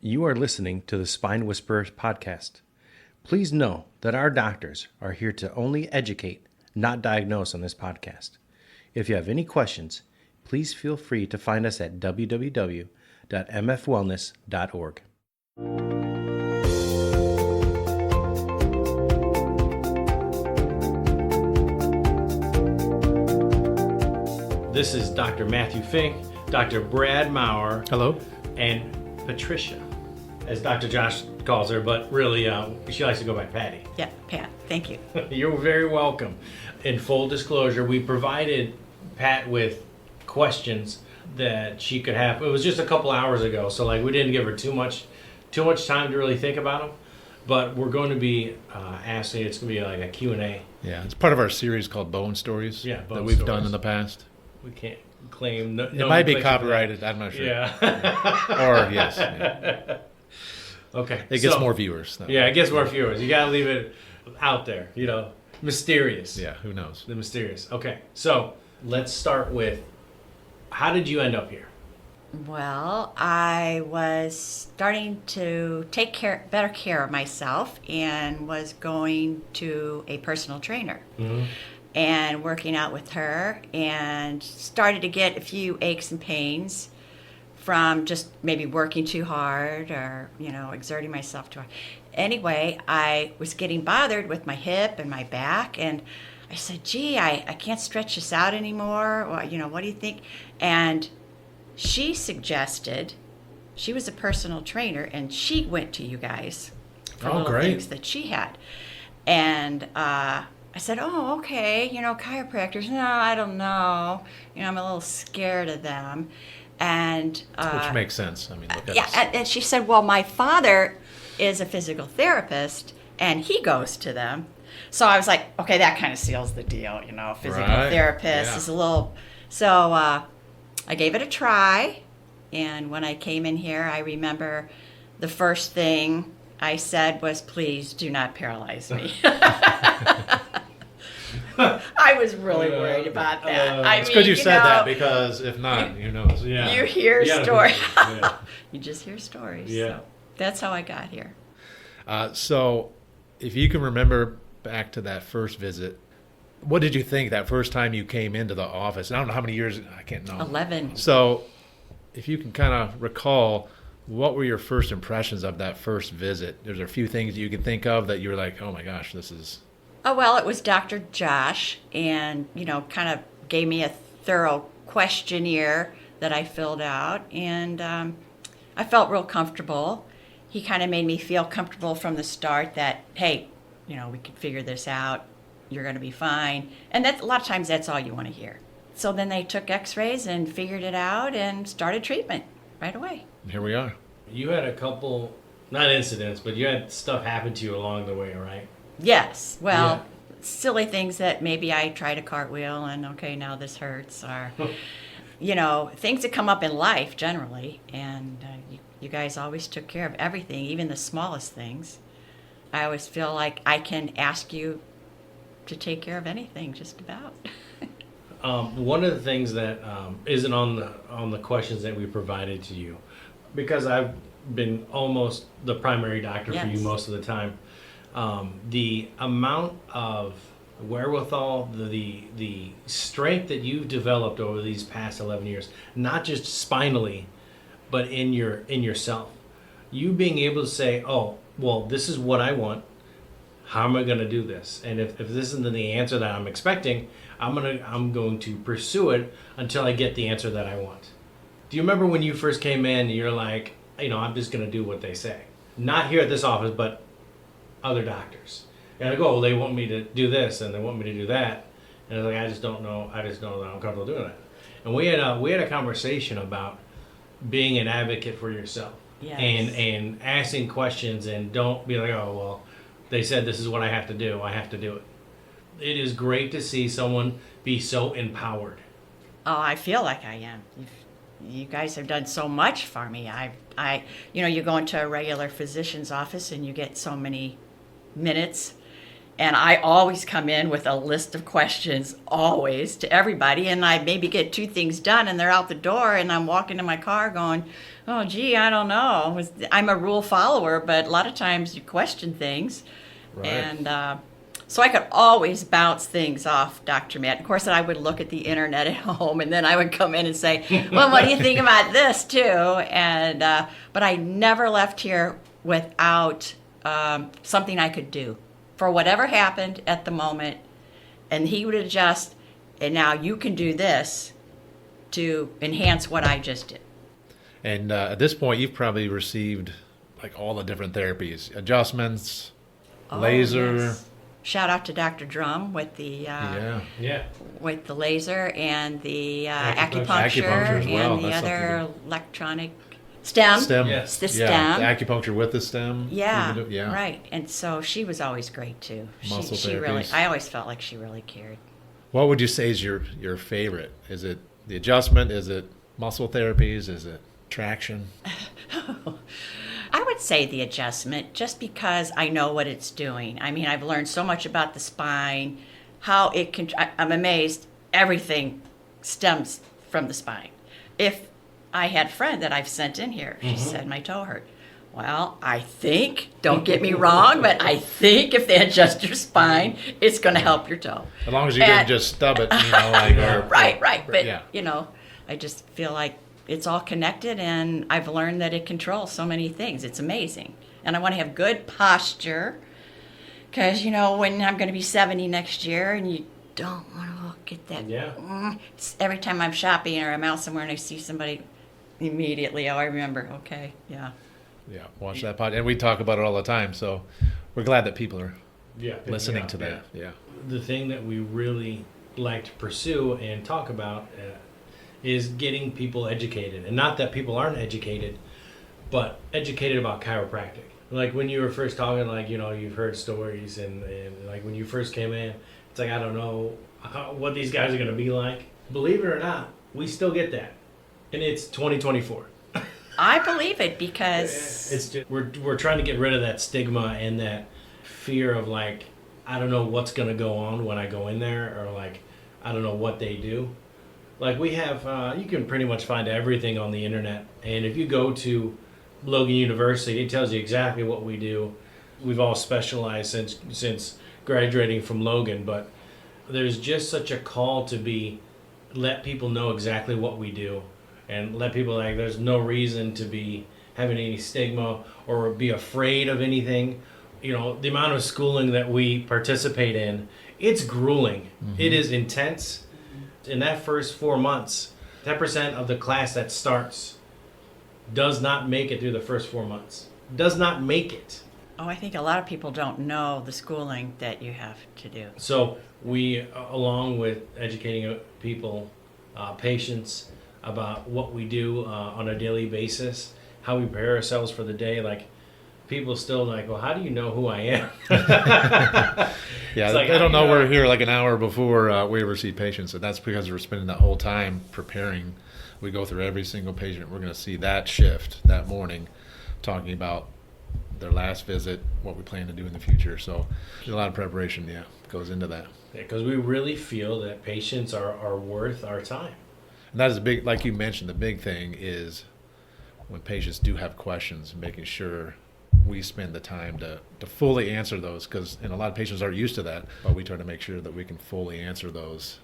You are listening to the Spine Whisperers podcast. Please know that our doctors are here to only educate, not diagnose on this podcast. If you have any questions, please feel free to find us at www.mfwellness.org. This is Dr. Matthew Fink, Dr. Brad Maurer. Hello. And Patricia, as Dr. Josh calls her, but really she likes to go by Patty. Yeah, Pat, thank you. You're very welcome. In full disclosure, we provided Pat with questions that she could have. It was just a couple hours ago, so we didn't give her too much time to really think about them. But we're going to be asking. It's going to be like a Q&A. Yeah, it's part of our series called Bone Stories. Yeah, that we've done in the past. We can't claim. It might be copyrighted. I'm not sure. Yeah. Or yes. Yeah. Okay. It gets more viewers. Though. Yeah, it gets more viewers. You got to leave it out there. Mysterious. Yeah. Who knows? The mysterious. Okay. So let's start with, how did you end up here? Well, I was starting to take better care of myself and was going to a personal trainer. Mm-hmm. And working out with her, and started to get a few aches and pains from just maybe working too hard or, exerting myself too hard. Anyway, I was getting bothered with my hip and my back, and I said, gee, I can't stretch this out anymore. Well, what do you think? And she suggested, she was a personal trainer, and she went to you guys for little things that she had. And I said, oh, okay, chiropractors, no, I don't know. I'm a little scared of them. And which makes sense. I mean, look at us. And she said, well, my father is a physical therapist, and he goes to them. So I was like, okay, that kind of seals the deal, physical therapist is a little... So I gave it a try, and when I came in here, I remember the first thing I said was, please do not paralyze me. I was really worried about that. It's good you said that, because if not, who knows? Yeah. You hear stories. You just hear stories. Yeah. So that's how I got here. So if you can remember back to that first visit, what did you think that first time you came into the office? I don't know how many years, I can't know. 11. So if you can kind of recall, what were your first impressions of that first visit? There's a few things you can think of that you were like, oh my gosh, this is... Oh, well, it was Dr. Josh, and, kind of gave me a thorough questionnaire that I filled out, and I felt real comfortable. He kind of made me feel comfortable from the start that, hey, we can figure this out. You're going to be fine. And that's, a lot of times that's all you want to hear. So then they took x-rays and figured it out and started treatment right away. Here we are. You had a couple, not incidents, but you had stuff happen to you along the way, right? Yes. Well, silly things that maybe I tried a cartwheel and, okay, now this hurts. Or, things that come up in life generally. And you guys always took care of everything, even the smallest things. I always feel like I can ask you to take care of anything, just about. One of the things that isn't on the questions that we provided to you, because I've been almost the primary doctor for you most of the time, the amount of wherewithal, the strength that you've developed over these past 11 years, not just spinally, but in yourself. You being able to say, oh, well, this is what I want. How am I going to do this? And if this isn't the answer that I'm expecting, I'm going to pursue it until I get the answer that I want. Do you remember when you first came in, you're like, I'm just going to do what they say? Not here at this office, but other doctors. And I go, well, they want me to do this and they want me to do that. And I was like, I just don't know that I'm comfortable doing that. And we had a conversation about being an advocate for yourself. Yes. And asking questions, and don't be like, oh, well, they said this is what I have to do. I have to do it. It is great to see someone be so empowered. Oh, I feel like I am. You guys have done so much for me. You go into a regular physician's office and you get so many minutes, And I always come in with a list of questions, always, to everybody. And I maybe get 2 things done and they're out the door, and I'm walking to my car going, oh, gee, I don't know. I'm a rule follower, but a lot of times you question things. Right. And so I could always bounce things off Dr. Matt. Of course, I would look at the internet at home, and then I would come in and say, well, what do you think about this, too? And but I never left here without something I could do for whatever happened at the moment, and he would adjust, and now you can do this to enhance what I just did. And at this point, you've probably received like all the different therapies, adjustments, laser. Yes. Shout out to Dr. Drum with the with the laser and the acupuncture as well. and the That's other electronic stem. Yes. The Yeah, stem. the acupuncture with the stem. Yeah, Yeah. right. And so she was always great too. Muscle She really, therapies. I always felt like she really cared. What would you say is your favorite? Is it the adjustment? Is it muscle therapies? Is it traction? I would say the adjustment, just because I know what it's doing. I mean, I've learned so much about the spine, how it can. I'm amazed. Everything stems from the spine. If I had a friend that I've sent in here, she said my toe hurt. Well, I think, don't get me wrong, but I think if they adjust your spine, it's going to help your toe. As long as you didn't just stub it, like Right. But, yeah. I just feel like it's all connected, and I've learned that it controls so many things. It's amazing. And I want to have good posture, because, when I'm going to be 70 next year, and you don't want to get that. Yeah. Every time I'm shopping or I'm out somewhere and I see somebody, immediately, I remember, okay, yeah. Yeah, watch that pod. And we talk about it all the time, so we're glad that people are listening to that. Yeah. The thing that we really like to pursue and talk about is getting people educated. And not that people aren't educated, but educated about chiropractic. Like when you were first talking, like, you've heard stories and like when you first came in, it's like, I don't know what these guys are going to be like. Believe it or not, we still get that. And it's 2024. I believe it, because It's just, we're trying to get rid of that stigma and that fear of like, I don't know what's going to go on when I go in there, or like, I don't know what they do. Like we have, you can pretty much find everything on the internet. And if you go to Logan University, it tells you exactly what we do. We've all specialized since graduating from Logan, but there's just such a call to let people know exactly what we do. And let people there's no reason to be having any stigma or be afraid of anything. The amount of schooling that we participate in, it's grueling. Mm-hmm. It is intense. In that first 4 months, 10% of the class that starts does not make it through the first 4 months. Does not make it. Oh, I think a lot of people don't know the schooling that you have to do. So we, along with educating people, patients, about what we do on a daily basis, how we prepare ourselves for the day. Like, people still like, well, how do you know who I am? Yeah, like, they don't know we're here like an hour before we ever see patients, and that's because we're spending that whole time preparing. We go through every single patient. We're going to see that shift that morning, talking about their last visit, what we plan to do in the future. So there's a lot of preparation, goes into that. Because we really feel that patients are worth our time. And that is big, like you mentioned, the big thing is when patients do have questions, making sure we spend the time to fully answer those, because a lot of patients aren't used to that, but we try to make sure that we can fully answer those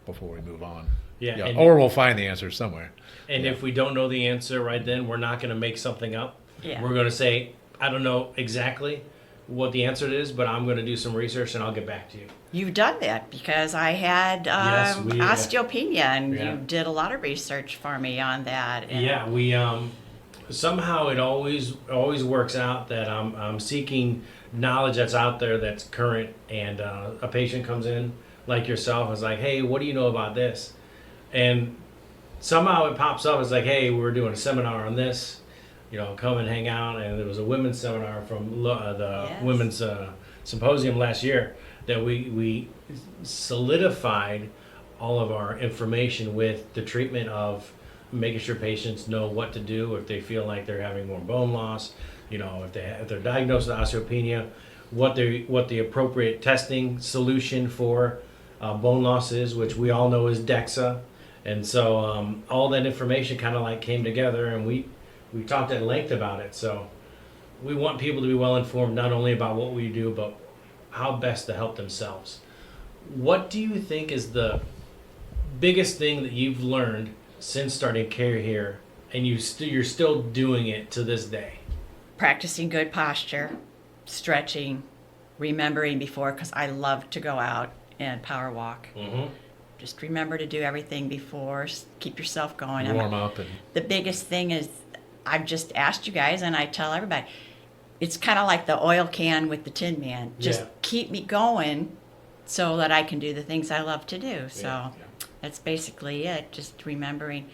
before we move on. Yeah. Or we'll find the answer somewhere. And if we don't know the answer right then, we're not going to make something up. Yeah. We're going to say, I don't know exactly what the answer is, but I'm going to do some research and I'll get back to you. You've done that, because I had osteopenia, and you did a lot of research for me on that. And we somehow it always works out that I'm seeking knowledge that's out there that's current, and a patient comes in like yourself and is like, hey, what do you know about this? And somehow it pops up. It's like, hey, we're doing a seminar on this, come and hang out. And there was a women's seminar from the women's symposium last year that we solidified all of our information with the treatment of making sure patients know what to do if they feel like they're having more bone loss, if they're diagnosed with osteopenia. what the appropriate testing solution for bone loss is, which we all know is DEXA. And so all that information kind of like came together, and we talked at length about it. So we want people to be well informed, not only about what we do, but how best to help themselves. What do you think is the biggest thing that you've learned since starting care here, and you're still doing it to this day? Practicing good posture, stretching, remembering before, because I love to go out and power walk. Mm-hmm. Just remember to do everything before. Keep yourself going. Warm up. And The biggest thing is, I've just asked you guys, and I tell everybody, it's kind of like the oil can with the Tin Man. Just keep me going so that I can do the things I love to do. So that's basically it. Just remembering.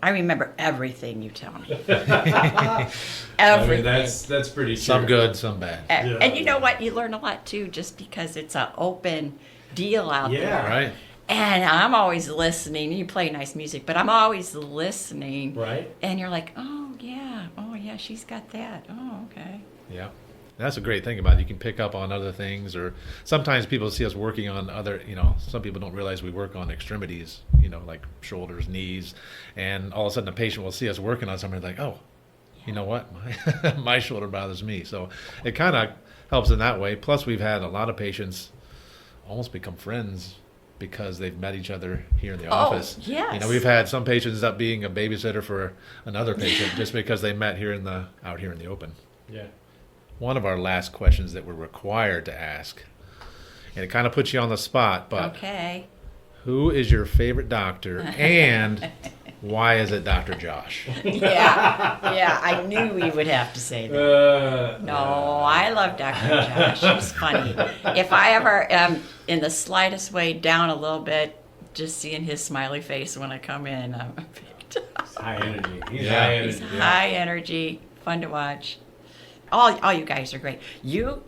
I remember everything you tell me. Everything. I mean, that's pretty true. some good, some bad. And you know what? You learn a lot too, just because it's an open deal out there. Right. And I'm always listening. You play nice music, but I'm always listening. Right. And you're like, oh yeah, she's got that. Oh, okay. Yeah. That's a great thing about it. You can pick up on other things, or sometimes people see us working on other, some people don't realize we work on extremities, like shoulders, knees, and all of a sudden a patient will see us working on something like, oh, you know what, my shoulder bothers me. So it kind of helps in that way. Plus, we've had a lot of patients almost become friends because they've met each other here in the office. Yes. We've had some patients up being a babysitter for another patient just because they met out here in the open. Yeah. One of our last questions that we're required to ask, and it kind of puts you on the spot, but Okay. who is your favorite doctor, and why is it Dr. Josh? Yeah, I knew we would have to say that. No, I love Dr. Josh. He's funny. If I ever am in the slightest way down a little bit, just seeing his smiley face when I come in, I'm picked up. High energy. He's Yeah. high He's energy. high energy, fun to watch. All you guys are great. You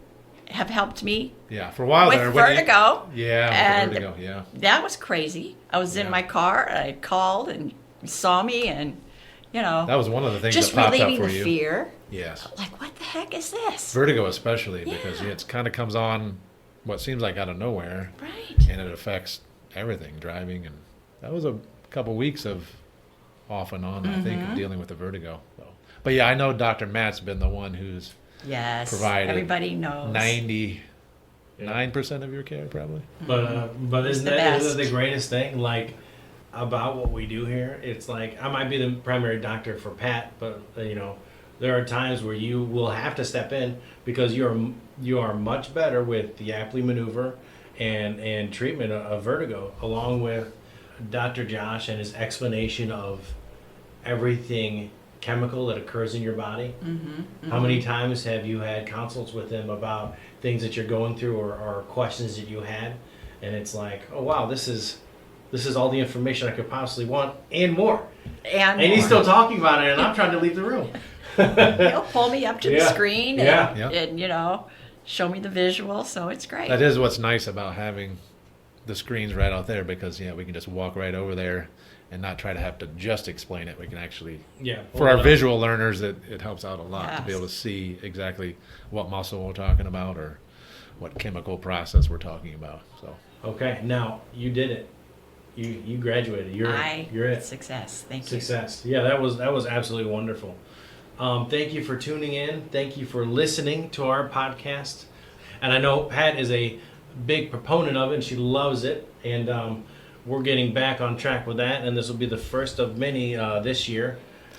have helped me Yeah, for a while with there. vertigo. Yeah, with And the vertigo, yeah. That was crazy. I was in Yeah. my car, I called, and you saw me, and, That was one of the things just that popped up relieving for the you. fear. Yes. Like, what the heck is this? Vertigo especially, because Yeah. it kind of comes on what seems like out of nowhere, Right. and it affects everything, driving, and that was a couple weeks of off and on, I think, of dealing with the vertigo. So. But yeah, I know Dr. Matt's been the one who's Yes. provided Everybody knows. 99% of your care, probably. But It's isn't the that best. the greatest thing? Like about what we do here, it's like I might be the primary doctor for Pat, but there are times where you will have to step in because you are much better with the Apley maneuver and treatment of vertigo, along with Dr. Josh and his explanation of everything chemical that occurs in your body. How many times have you had consults with him about things that you're going through or questions that you had, and it's like, oh wow, this is all the information I could possibly want and more, And he's more. still talking about it, and I'm trying to leave the room. He'll pull me up to the Yeah. screen Yeah. and show me the visual, so it's great. That is what's nice about having the screens right out there, because we can just walk right over there and not try to have to just explain it. We can actually, for our visual learners, it helps out a lot to be Yes. able to see exactly what muscle we're talking about or what chemical process we're talking about. So Okay, now you did it. You graduated. You're it. Success. Thank you. Success. Yeah, that was absolutely wonderful. Thank you for tuning in. Thank you for listening to our podcast. And I know Pat is a big proponent of it, and she loves it. And we're getting back on track with that. And this will be the first of many this year.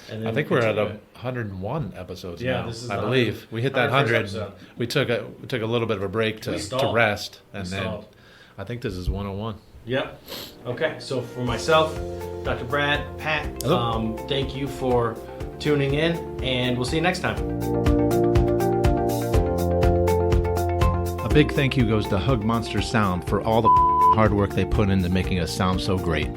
And then I think we're at continue it. 101 episodes Yeah, now. this is I the believe we hit that 100st 100. episode. We took a little bit of a break We to stalled. rest, We and then stalled. I think this is 101. Yep. Okay. So for myself, Dr. Brad, Pat, Hello. thank you for tuning in, and we'll see you next time. A big thank you goes to Hug Monster Sound for all the hard work they put into making us sound so great.